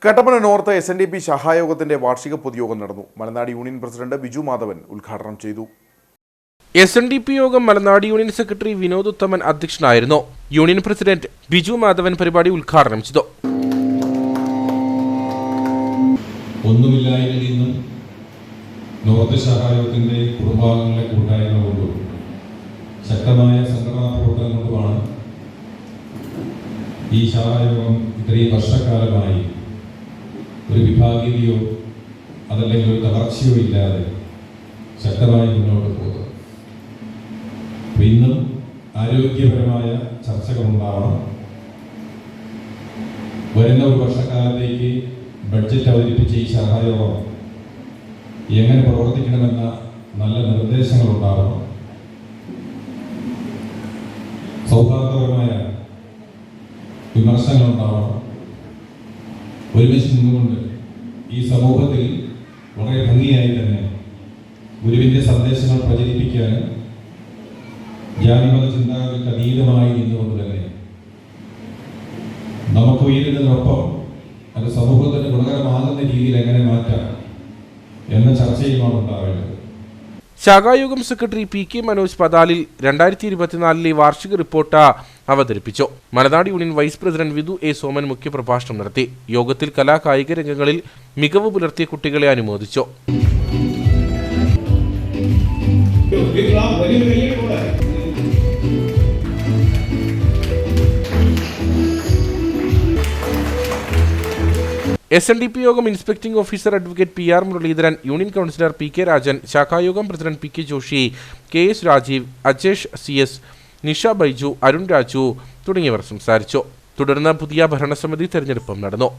Kattappana north SNDP ശാഖായോഗത്തിന്റെ വാർഷിക പൊതുയോഗം നടന്നു. മലനാട് യൂണിയൻ പ്രസിഡന്റ് ബിജു മാധവൻ ഉദ്ഘാടനം ചെയ്തു. SNDP യോഗം മലനാട് യൂണിയൻ സെക്രട്ടറി വിനോദ് ഉത്തമൻ അധ്യക്ഷനായിരുന്നു. യൂണിയൻ പ്രസിഡന്റ് ബിജു മാധവൻ പരിപാടി ഉദ്ഘാടനം ചെയ്തു. ഒന്നുമില്ലായ്മയിൽ നിന്നും നോർത്ത് ശാഖായോഗത്തിന്റെ കുടുംബാംഗങ്ങളെ കൂട്ടായ്മ കൊണ്ടും ശക്തമായ സംഘടനാ പ്രവർത്തനം കൊണ്ടുമാണ് ഈ ശാഖായോഗം ഇത്രയും വർഷക്കാലമായി ഒരു വിഭാഗീയതയോ അതല്ലെങ്കിൽ ഒരു തകർച്ചയോ ഇല്ലാതെ ശക്തമായി മുന്നോട്ട് പോകുന്നത്. ഇന്നും ആരോഗ്യപരമായ ചർച്ചകളുണ്ടാവണം. വരുന്ന ഒരു വർഷക്കാലത്തേക്ക് ബഡ്ജറ്റ് അവതരിപ്പിച്ച ഈ ശാഖായോഗം എങ്ങനെ പ്രവർത്തിക്കണമെന്ന നല്ല നിർദ്ദേശങ്ങൾ ഉണ്ടാവണം. സൗഹാർദ്ദപരമായ വിമർശനങ്ങൾ ഉണ്ടാവണം. ഒരുമിച്ച് നിന്നുകൊണ്ട് ഈ സമൂഹത്തിൽ വളരെ ഭംഗിയായി തന്നെ ഗുരുവിൻ്റെ സന്ദേശങ്ങൾ പ്രചരിപ്പിക്കാനും ജാതിമത ചിന്താഗതിക്ക് അതീതമായി നിന്നുകൊണ്ട് തന്നെ നമുക്ക് ഉയരുന്നതിനൊപ്പം അത് സമൂഹത്തിന് ഗുണകരമാകുന്ന രീതിയിൽ എങ്ങനെ മാറ്റാം എന്ന ചർച്ചയുമാണ് ഉണ്ടാവേണ്ടത്. ശാഖായോഗം സെക്രട്ടറി PK മനോജ് പതാലിൽ 2024 വാർഷിക റിപ്പോർട്ട് അവതരിപ്പിച്ചു. Malanad union vice president Vidhu A. Soman മുഖ്യപ്രഭാഷണം നടത്തി. യോഗത്തിൽ കലാകായിക രംഗങ്ങളിൽ മികവ് പുലർത്തിയ കുട്ടികളെ അനുമോദിച്ചു. SNDP യോഗം inspecting officer advocate PR Muraleedharan, union councillor PK Rajan, ശാഖായോഗം president PK Joshy, KS Rajeev, Ajesh CS, Nisha Baiju, Arun Raju തുടങ്ങിയവർ സംസാരിച്ചു. തുടർന്ന് പുതിയ ഭരണസമിതി തെരഞ്ഞെടുപ്പും നടന്നു.